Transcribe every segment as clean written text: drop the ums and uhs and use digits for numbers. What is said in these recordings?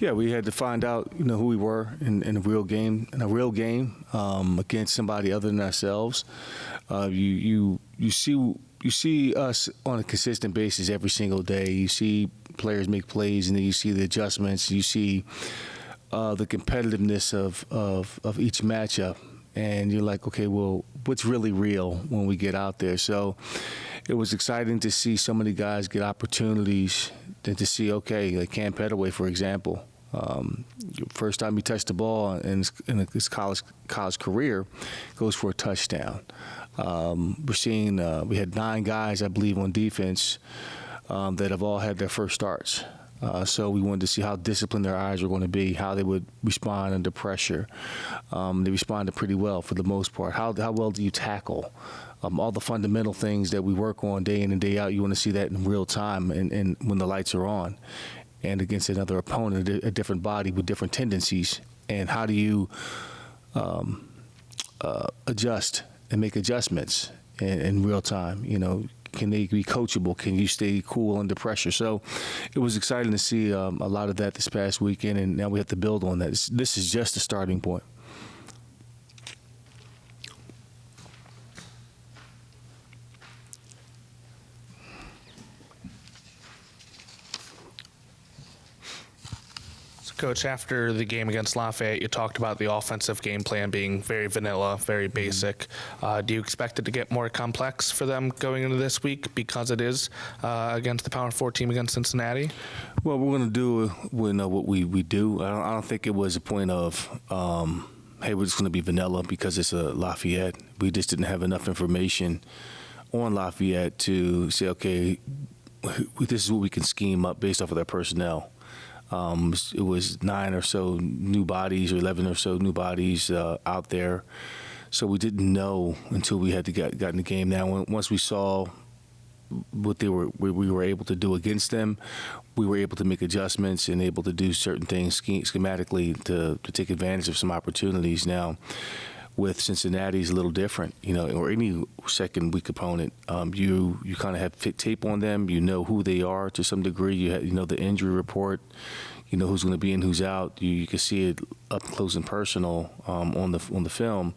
Yeah, we had to find out, who we were in a real game, against somebody other than ourselves. You see us on a consistent basis every single day. You see players make plays, and then you see the adjustments. You see the competitiveness of each matchup, and you're like, okay, well, what's really real when we get out there? So it was exciting to see so many guys get opportunities, and to see, okay, like Cam Petaway, for example. First time he touched the ball in his college career, goes for a touchdown. We're seeing we had 9 guys, I believe, on defense that have all had their first starts. So we wanted to see how disciplined their eyes were going to be, how they would respond under pressure. They responded pretty well for the most part. How well do you tackle? All the fundamental things that we work on day in and day out, you want to see that in real time and when the lights are on. And against another opponent, a different body with different tendencies. And how do you adjust and make adjustments in real time? Can they be coachable? Can you stay cool under pressure? So it was exciting to see a lot of that this past weekend, and now we have to build on that. This is just a starting point. Coach, after the game against Lafayette, you talked about the offensive game plan being very vanilla, very basic. Do you expect it to get more complex for them going into this week because it is against the Power 4 team against Cincinnati? Well, we're going to do what we do. I don't think it was a point of, hey, we're just going to be vanilla because it's a Lafayette. We just didn't have enough information on Lafayette to say, okay, this is what we can scheme up based off of their personnel. It was 9 or so new bodies, or 11 or so new bodies out there. So we didn't know until we had to get in the game. Now, once we saw what we were able to do against them, we were able to make adjustments and able to do certain things schematically to take advantage of some opportunities. Now, with Cincinnati is a little different, or any second week opponent. You kind of have tape on them. You know who they are to some degree. You know the injury report. You know who's going to be in, who's out. You can see it up close and personal on the film.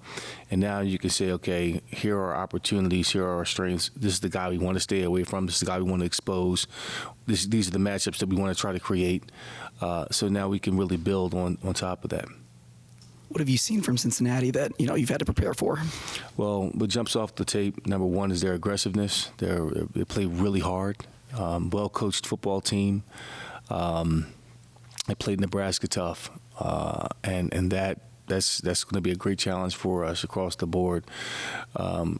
And now you can say, okay, here are our opportunities. Here are our strengths. This is the guy we want to stay away from. This is the guy we want to expose. These are the matchups that we want to try to create. So now we can really build on top of that. What have you seen from Cincinnati that you've had to prepare for? Well, what jumps off the tape, number one, is their aggressiveness. They play really hard. Well-coached football team. They played Nebraska tough, and that's going to be a great challenge for us across the board.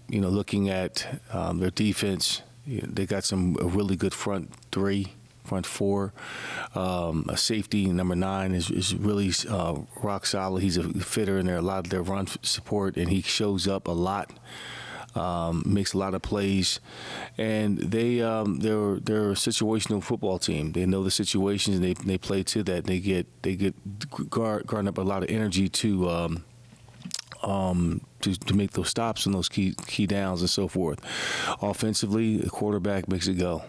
Looking at their defense, they got a really good front 4. A safety, number 9, is really rock solid. He's a fitter in there, a lot of their run support, and he shows up a lot, makes a lot of plays. And they're a situational football team. They know the situations, and they play to that. They get garner up a lot of energy to make those stops and those key downs and so forth. Offensively, the quarterback makes it go.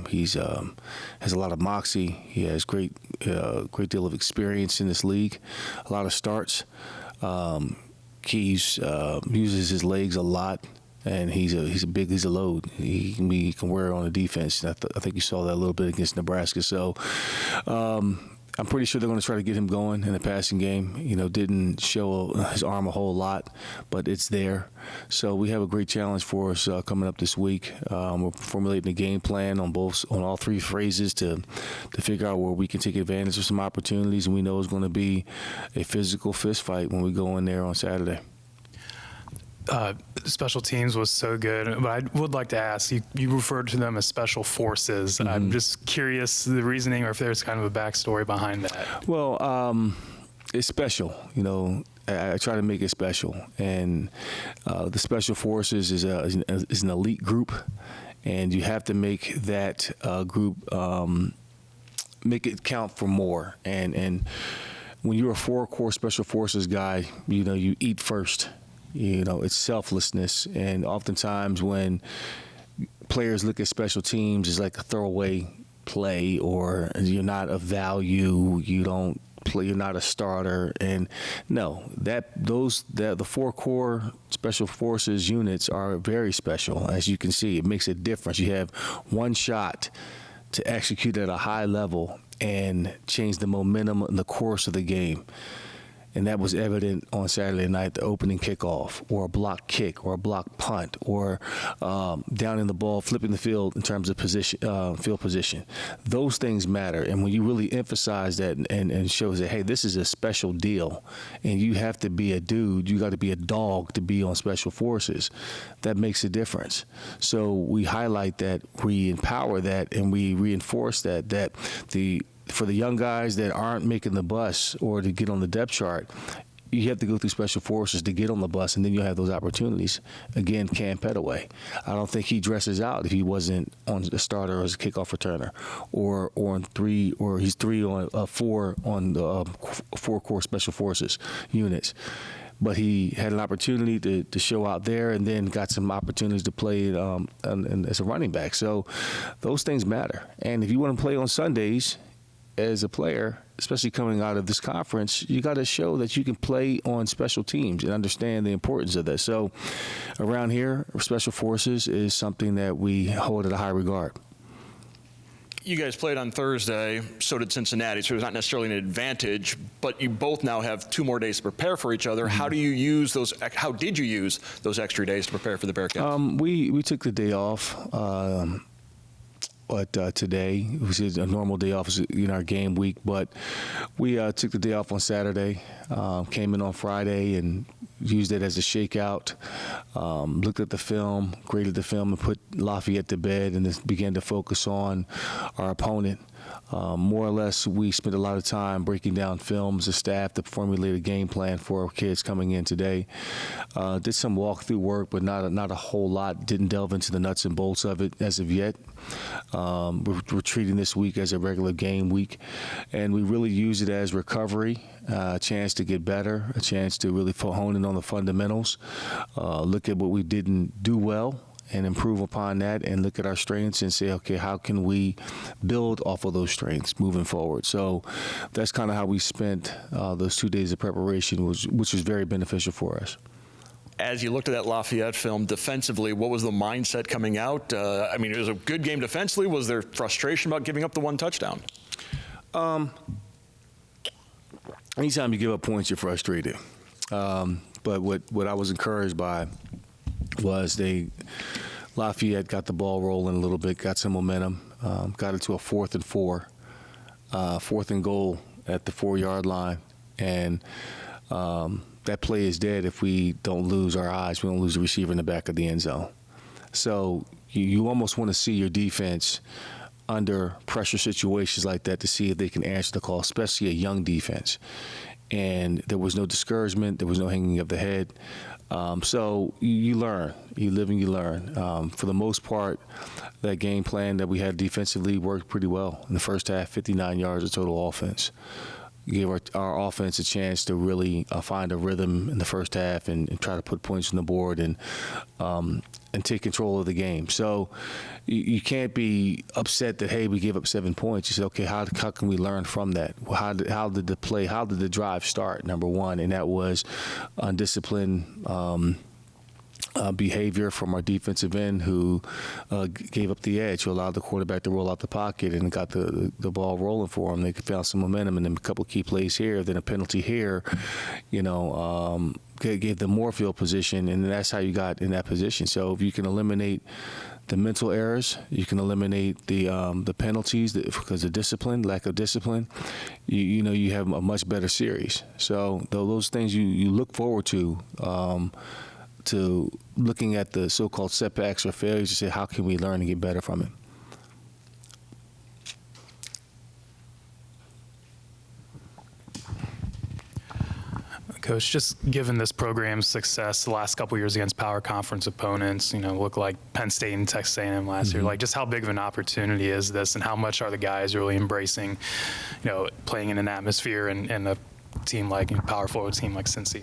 He's has a lot of moxie. He has great deal of experience in this league, a lot of starts. Keys uses his legs a lot, and he's a load. He can wear it on the defense. I think you saw that a little bit against Nebraska. So I'm pretty sure they're going to try to get him going in the passing game. Didn't show his arm a whole lot, but it's there. So we have a great challenge for us coming up this week. We're formulating a game plan on all 3 phases to figure out where we can take advantage of some opportunities, and we know it's going to be a physical fist fight when we go in there on Saturday. Special teams was so good, but I would like to ask, you referred to them as special forces. Mm-hmm. I'm just curious the reasoning, or if there's kind of a backstory behind that. Well, it's special. I try to make it special, and the special forces is an elite group, and you have to make that group make it count for more. And when you're a 4-core special forces guy, you eat first. It's selflessness, and oftentimes when players look at special teams, it's like a throwaway play or you're not of value, you don't play, you're not a starter. And no, the 4 core special forces units are very special. As you can see, it makes a difference. You have one shot to execute at a high level and change the momentum and the course of the game. And that was evident on Saturday night, the opening kickoff, or a block kick, or a block punt, or down in the ball, flipping the field in terms of position, field position. Those things matter. And when you really emphasize that and shows that, hey, this is a special deal, and you have to be a dude, you got to be a dog to be on special forces, that makes a difference. So we highlight that, we empower that, and we reinforce that for the young guys that aren't making the bus or to get on the depth chart, you have to go through special forces to get on the bus, and then you'll have those opportunities. Again, Cam Petaway, I don't think he dresses out if he wasn't on the starter as a kickoff returner, or on 3, or he's 3 on 4 on the 4 core special forces units. But he had an opportunity to show out there, and then got some opportunities to play as a running back. So those things matter. And if you want to play on Sundays as a player, especially coming out of this conference, you got to show that you can play on special teams and understand the importance of that. So around here, special forces is something that we hold at a high regard. You guys played on Thursday, so did Cincinnati, so it was not necessarily an advantage, but you both now have 2 more days to prepare for each other. How did you use those extra days to prepare for the Bearcats? We took the day off. But today, which is a normal day off in our game week, but we took the day off on Saturday, came in on Friday and used it as a shakeout, looked at the film, graded the film, and put Lafayette to bed, and then began to focus on our opponent. More or less, we spent a lot of time breaking down film as a staff to formulate a game plan for our kids coming in today. Did some walkthrough work, but not a whole lot. Didn't delve into the nuts and bolts of it as of yet. We're treating this week as a regular game week, and we really use it as recovery, a chance to get better, a chance to really hone in on the fundamentals, look at what we didn't do well, and improve upon that, and look at our strengths and say, okay, how can we build off of those strengths moving forward? So that's kind of how we spent those 2 days of preparation, which was very beneficial for us. As you looked at that Lafayette film defensively, what was the mindset coming out? I mean, it was a good game defensively. Was there frustration about giving up the 1 touchdown? Anytime you give up points, you're frustrated. But what I was encouraged by was Lafayette got the ball rolling a little bit, got some momentum, got it to a 4th and 4, 4th and goal at the 4-yard line, and that play is dead if we don't lose our eyes. We don't lose the receiver in the back of the end zone. So you almost want to see your defense under pressure situations like that to see if they can answer the call, especially a young defense. And there was no discouragement. There was no hanging of the head. So you learn. You live and you learn. For the most part, that game plan that we had defensively worked pretty well. In the first half, 59 yards of total offense. Gave our offense a chance to really find a rhythm in the first half and try to put points on the board and take control of the game. So you can't be upset that, hey, we gave up 7 points. You say, okay, how can we learn from that? How did the drive start, number one? And that was undisciplined behavior from our defensive end, who gave up the edge, who allowed the quarterback to roll out the pocket and got the ball rolling for them. They found some momentum, and then a couple key plays here, then a penalty here, gave them more field position, and that's how you got in that position. So if you can eliminate the mental errors, you can eliminate the penalties because of discipline, lack of discipline, you have a much better series. So those things you look forward to looking at the so-called setbacks or failures to say, how can we learn and get better from it? Coach, just given this program's success the last couple of years against power conference opponents, look like Penn State and Texas A&M last year, like just how big of an opportunity is this, and how much are the guys really embracing, playing in an atmosphere and a team like power forward team like Cincy?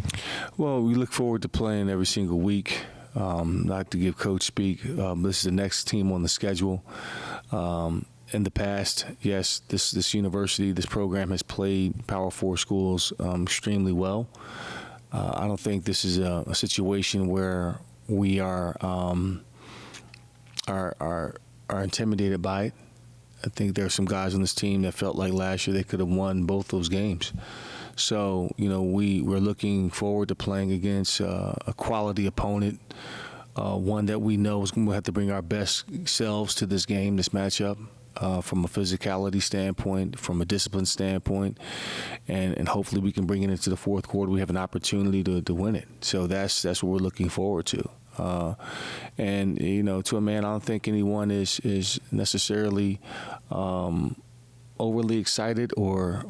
Well, we look forward to playing every single week. Not to give Coach speak. This is the next team on the schedule. in the past, yes, this university, this program has played Power 4 schools extremely well. I don't think this is a situation where we are intimidated by it. I think there are some guys on this team that felt like last year they could have won both those games. So, we're looking forward to playing against a quality opponent, one that we know is going to have to bring our best selves to this game, this matchup, from a physicality standpoint, from a discipline standpoint, and hopefully we can bring it into the fourth quarter. We have an opportunity to win it. So that's what we're looking forward to. And to a man, I don't think anyone is necessarily overly excited or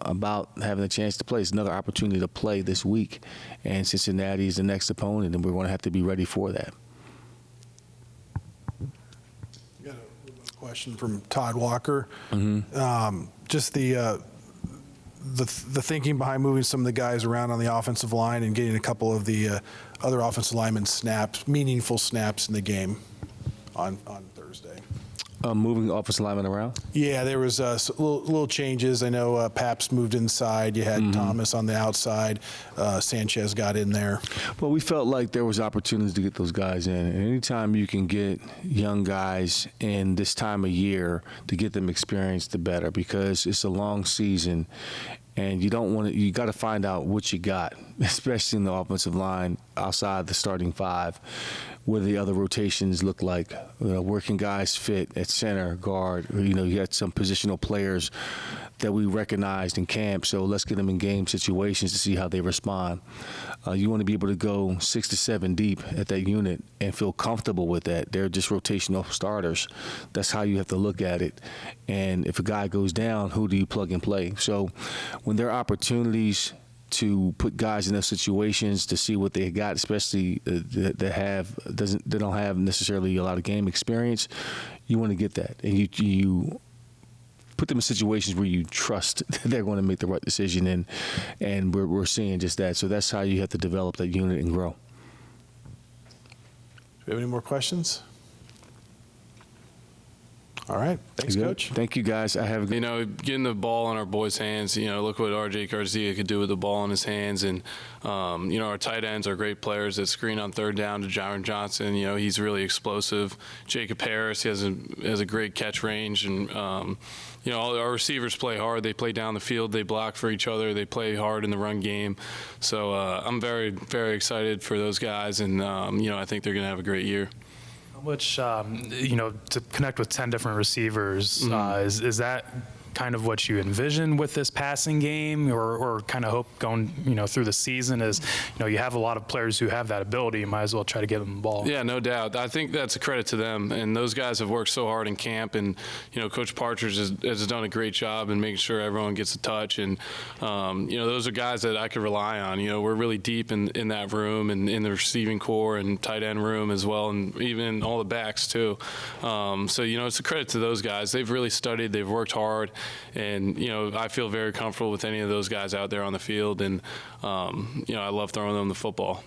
about having a chance to play. It's another opportunity to play this week, and Cincinnati is the next opponent, and we're going to have to be ready for that. Got a question from Todd Walker. Just the thinking behind moving some of the guys around on the offensive line and getting a couple of the other offensive linemen meaningful snaps in the game on Thursday. Moving offensive linemen around? Yeah, there was little changes. I know Paps moved inside. You had Thomas on the outside. Sanchez got in there. Well, we felt like there was opportunities to get those guys in. And anytime you can get young guys in this time of year to get them experience, the better, because it's a long season. And you got to find out what you got, especially in the offensive line outside the starting five, what the other rotations look like. Where can guys fit at center, guard? You got some positional players that we recognized in camp, so let's get them in game situations to see how they respond. You want to be able to go 6 to 7 deep at that unit and feel comfortable with that. They're just rotational starters. That's how you have to look at it. And if a guy goes down, who do you plug and play? So when there are opportunities to put guys in those situations to see what they got, especially that they don't have necessarily a lot of game experience, you want to get that, and you put them in situations where you trust they're going to make the right decision, and we're seeing just that. So that's how you have to develop that unit and grow. Do we have any more questions? All right. Thanks, Coach. Thank you, guys. I have getting the ball in our boys' hands. Look what R.J. Garcia could do with the ball in his hands, and our tight ends are great players that screen on third down to Jaron Johnson. He's really explosive. Jacob Harris, he has a great catch range, and all our receivers play hard. They play down the field. They block for each other. They play hard in the run game. So I'm very, very excited for those guys, and I think they're going to have a great year. Which, to connect with 10 different receivers, is that kind of what you envision with this passing game, or kind of hope going, through the season is, you have a lot of players who have that ability. You might as well try to give them the ball. Yeah, no doubt. I think that's a credit to them, and those guys have worked so hard in camp, and Coach Partridge has done a great job in making sure everyone gets a touch, and those are guys that I could rely on. We're really deep in that room and in the receiving core and tight end room as well, and even all the backs too. So it's a credit to those guys. They've really studied. They've worked hard. And, I feel very comfortable with any of those guys out there on the field. And, I love throwing them the football.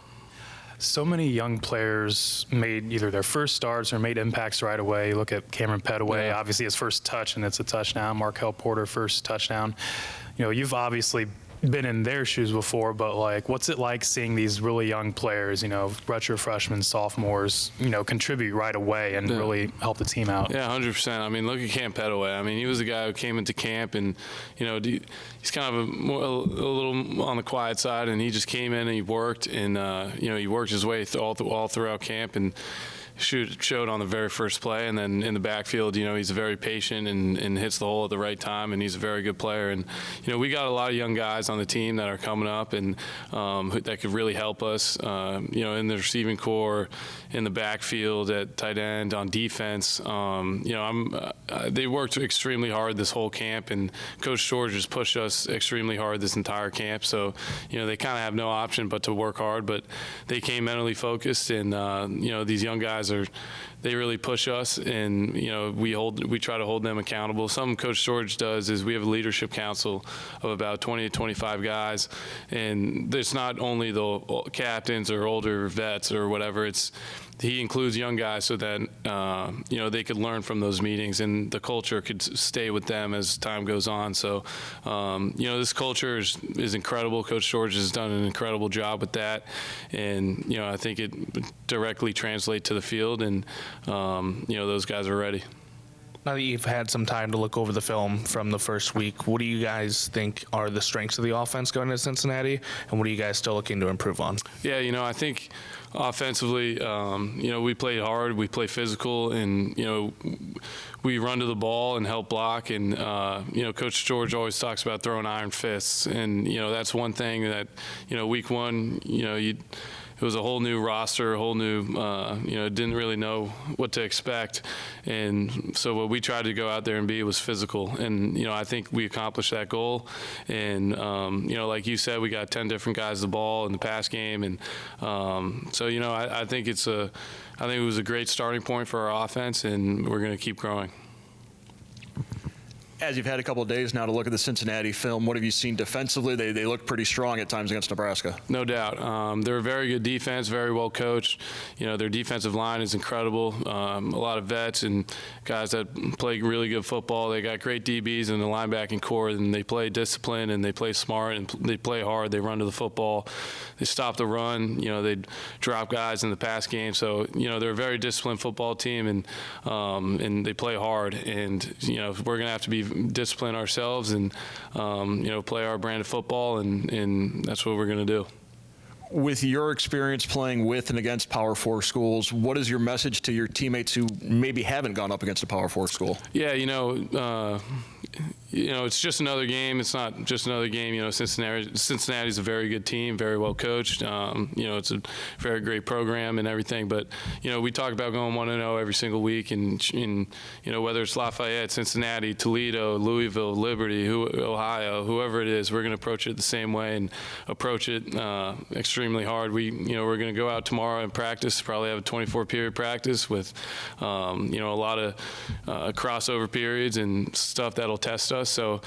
So many young players made either their first starts or made impacts right away. Look at Cameron Petaway, obviously his first touch, and it's a touchdown. Markel Porter, first touchdown. You've obviously been in their shoes before, but what's it like seeing these really young players, redshirt freshmen, sophomores, contribute right away and really help the team out? Yeah, 100%. I mean, look at Cam Petaway. I mean, he was a guy who came into camp, and he's kind of a little on the quiet side, and he just came in and he worked, and he worked his way all throughout camp, and showed on the very first play. And then in the backfield, he's very patient and hits the hole at the right time, and he's a very good player. And we got a lot of young guys on the team that are coming up and that could really help us in the receiving core, in the backfield, at tight end, on defense. They worked extremely hard this whole camp, and Coach George has pushed us extremely hard this entire camp. So they kind of have no option but to work hard, but they came mentally focused, and these young guys they really push us, and we try to hold them accountable. Something Coach George does is we have a leadership council of about 20 to 25 guys, and it's not only the captains or older vets or whatever. He includes young guys so that they could learn from those meetings, and the culture could stay with them as time goes on. So this culture is incredible. Coach George has done an incredible job with that, and I think it directly translates to the field, and those guys are ready. Now that you've had some time to look over the film from the first week, what do you guys think are the strengths of the offense going to Cincinnati, and what are you guys still looking to improve on? Yeah, I think offensively, we play hard, we play physical, and we run to the ball and help block. And Coach George always talks about throwing iron fists, and that's one thing that week one, it was a whole new roster, a whole new, didn't really know what to expect. And so what we tried to go out there and be was physical. And, I think we accomplished that goal. And, like you said, we got 10 different guys the ball in the pass game. And so, I think it was a great starting point for our offense, and we're going to keep growing. As you've had a couple of days now to look at the Cincinnati film, what have you seen defensively? They look pretty strong at times against Nebraska. No doubt. They're a very good defense, very well coached. Their defensive line is incredible. A lot of vets and guys that play really good football. They got great DBs in the linebacking core, and they play disciplined, and they play smart, and they play hard. They run to the football. They stop the run. They drop guys in the pass game. So, they're a very disciplined football team, and they play hard. And, we're going to have to be discipline ourselves and play our brand of football, and that's what we're going to do. With your experience playing with and against Power 4 schools, what is your message to your teammates who maybe haven't gone up against a Power 4 school? Yeah, it's just another game. It's not just another game. Cincinnati's a very good team, very well coached. It's a very great program and everything. But, we talk about going 1-0 every single week. And whether it's Lafayette, Cincinnati, Toledo, Louisville, Liberty, Ohio, whoever it is, we're going to approach it the same way and approach it extremely hard. We're going to go out tomorrow and practice, probably have a 24-period practice with, a lot of crossover periods and stuff that'll test us. So,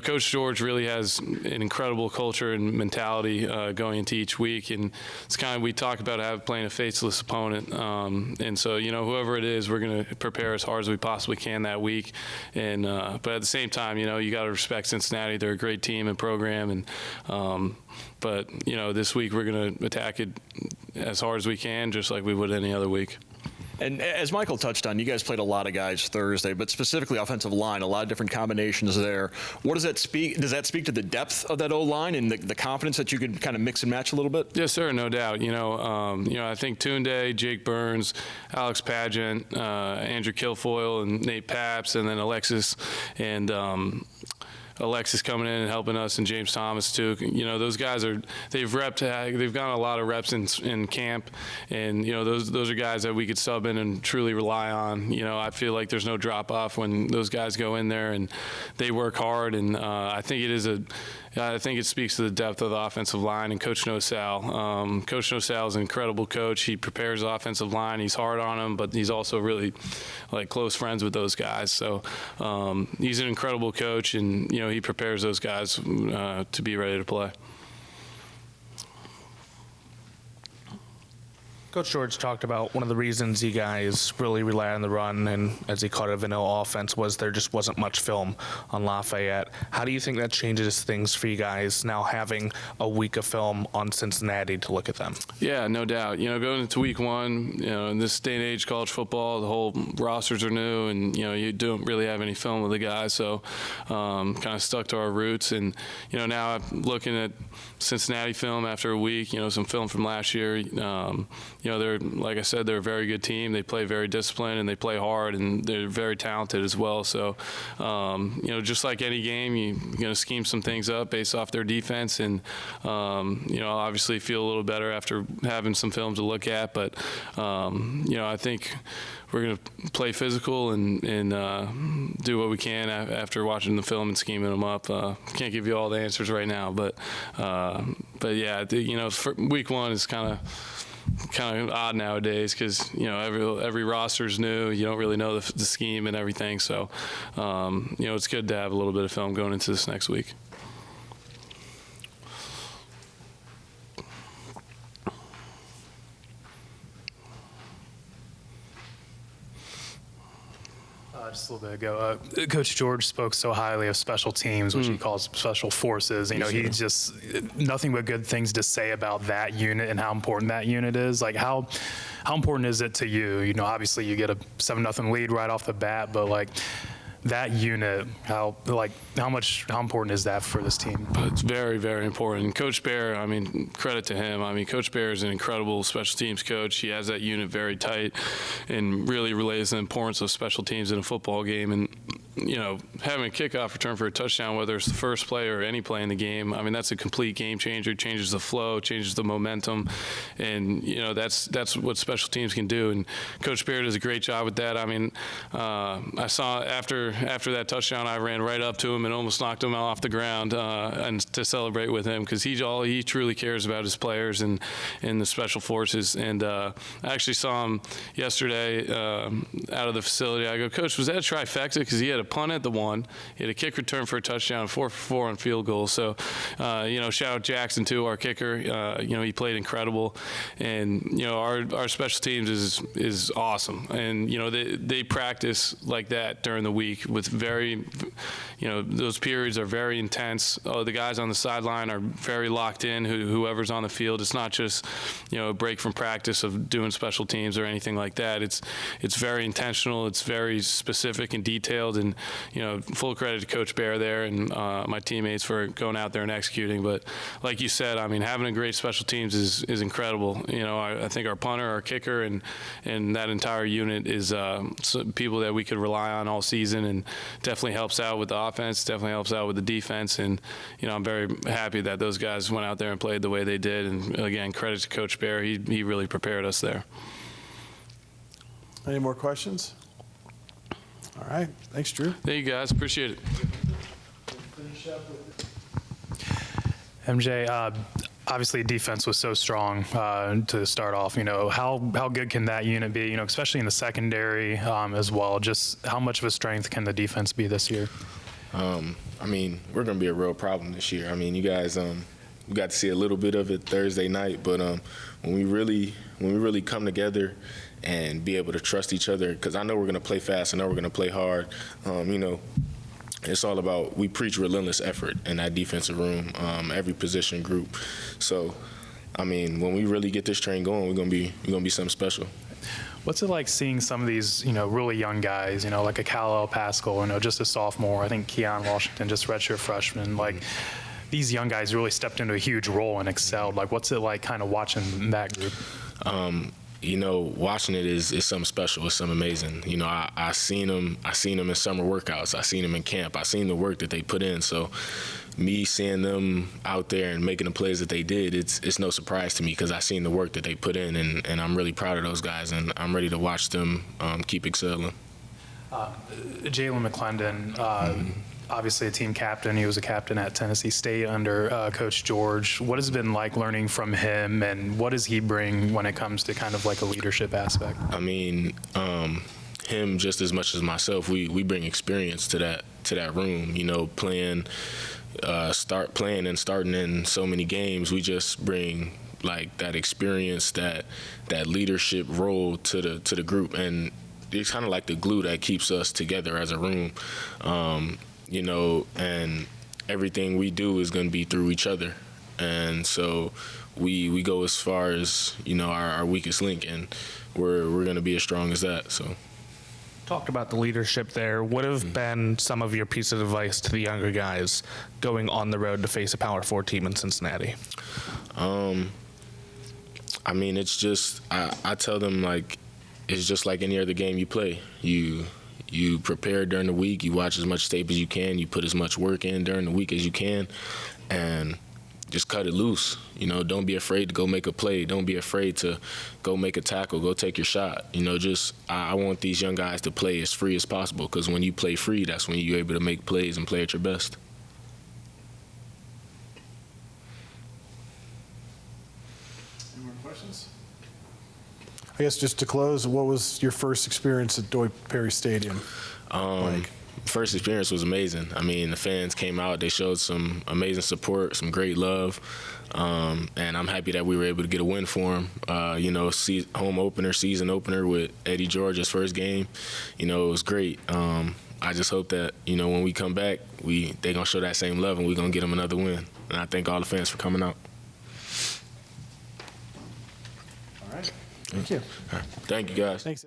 Coach George really has an incredible culture and mentality going into each week, and it's kind of, we talk about playing a faceless opponent, and so whoever it is, we're going to prepare as hard as we possibly can that week, and but at the same time, you got to respect Cincinnati. They're a great team and program, and but this week we're going to attack it as hard as we can, just like we would any other week. And as Michael touched on, you guys played a lot of guys Thursday, but specifically offensive line, a lot of different combinations there. What does that speak? Does that speak to the depth of that O-line and the confidence that you could kind of mix and match a little bit? Yes, sir, no doubt. I think Tunde, Jake Burns, Alex Pageant, Andrew Kilfoyle, and Nate Paps, and then Alexis and Alexis coming in and helping us, and James Thomas too. Those guys they've gotten a lot of reps in camp, and those are guys that we could sub in and truly rely on. I feel like there's no drop off when those guys go in there and they work hard, and I think it speaks to the depth of the offensive line and Coach Nosal. Coach Nosal is an incredible coach. He prepares the offensive line. He's hard on them, but he's also really close friends with those guys. So he's an incredible coach, and he prepares those guys to be ready to play. Coach George talked about one of the reasons you guys really rely on the run, and as he called it, vanilla offense, was there just wasn't much film on Lafayette. How do you think that changes things for you guys now having a week of film on Cincinnati to look at them? Yeah, no doubt. Going into week one, in this day and age, college football, the whole rosters are new, and you don't really have any film of the guys, so kind of stuck to our roots. And now I'm looking at Cincinnati film after a week. Some film from last year. They're, like I said, they're a very good team. They play very disciplined, and they play hard, and they're very talented as well. So, just like any game, you're going to scheme some things up based off their defense, and obviously feel a little better after having some film to look at. But I think we're going to play physical and do what we can after watching the film and scheming them up. Can't give you all the answers right now, but yeah, for week one is kind of kind of odd nowadays because every roster's new. You don't really know the scheme and everything. So it's good to have a little bit of film going into this next week. Just a little bit ago, Coach George spoke so highly of special teams, which he calls special forces. He's just nothing but good things to say about that unit and how important that unit is. Like how important is it to you? Obviously you get a 7-0 lead right off the bat, but like that unit, how important is that for this team? It's very, very important. Coach Bear, credit to him. Coach Bear is an incredible special teams coach. He has that unit very tight and really relays the importance of special teams in a football game. And, having a kickoff return for a touchdown, whether it's the first play or any play in the game, that's a complete game changer. Changes the flow, changes the momentum. And, that's what special teams can do. And Coach Bear does a great job with that. I saw after that touchdown, I ran right up to him and almost knocked him off the ground and to celebrate with him because he truly cares about his players and the special forces. And I actually saw him yesterday out of the facility. I go, Coach, was that a trifecta? Because he had a punt at the 1, he had a kick return for a touchdown, 4 for 4 on field goals. So, shout out Jackson too, our kicker. He played incredible, and our special teams is awesome. And they practice like that during the week with very, those periods are very intense. The guys on the sideline are very locked in. Whoever's on the field, it's not just a break from practice of doing special teams or anything like that. It's very intentional. It's very specific and detailed. And full credit to Coach Bear there and my teammates for going out there and executing. But like you said, having a great special teams is incredible. I think our punter, our kicker, and that entire unit is people that we could rely on all season, and definitely helps out with the offense, definitely helps out with the defense. And I'm very happy that those guys went out there and played the way they did. And again, credit to Coach Bear. He really prepared us there. Any more questions? All right. Thanks, Drew. Thank you, guys. Appreciate it. MJ, obviously defense was so strong to start off. How good can that unit be? Especially in the secondary as well. Just how much of a strength can the defense be this year? We're going to be a real problem this year. You guys, we got to see a little bit of it Thursday night, but when we really come together and be able to trust each other, because I know we're going to play fast, I know we're going to play hard. It's all about, we preach relentless effort in that defensive room, every position group. So, when we really get this train going, we're gonna be something special. What's it like seeing some of these, really young guys, like a Kal Pascal, just a sophomore? I think Keon Washington, just redshirt freshman. Like, these young guys really stepped into a huge role and excelled. Like, what's it like kind of watching that group? Watching it is something special. It's something amazing. I seen them in summer workouts. I seen them in camp. I seen the work that they put in. So me seeing them out there and making the plays that they did, it's no surprise to me because I seen the work that they put in, and I'm really proud of those guys, and I'm ready to watch them keep excelling. Jalen McClendon, obviously a team captain. He was a captain at Tennessee State under Coach George. What has it been like learning from him, and what does he bring when it comes to kind of like a leadership aspect? Him just as much as myself, we bring experience to that room. Playing and starting in so many games, we just bring like that experience, that leadership role to the group, and it's kind of like the glue that keeps us together as a room. And everything we do is going to be through each other. And so we go as far as, our weakest link, and we're going to be as strong as that. So. Talked about the leadership there. What have been some of your pieces of advice to the younger guys going on the road to face a Power 4 team in Cincinnati? It's just, I tell them, like, it's just like any other game you play. You prepare during the week, you watch as much tape as you can, you put as much work in during the week as you can, and just cut it loose. Don't be afraid to go make a play. Don't be afraid to go make a tackle, go take your shot. I want these young guys to play as free as possible, because when you play free, that's when you're able to make plays and play at your best. Any more questions? I guess just to close, what was your first experience at Doyle Perry Stadium? First experience was amazing. I mean, the fans came out. They showed some amazing support, some great love. And I'm happy that we were able to get a win for him. Home opener, season opener with Eddie George's first game. It was great. I just hope that, when we come back, they're going to show that same love and we're going to get them another win. And I thank all the fans for coming out. All right. Thank you. Thank you, guys. Thanks.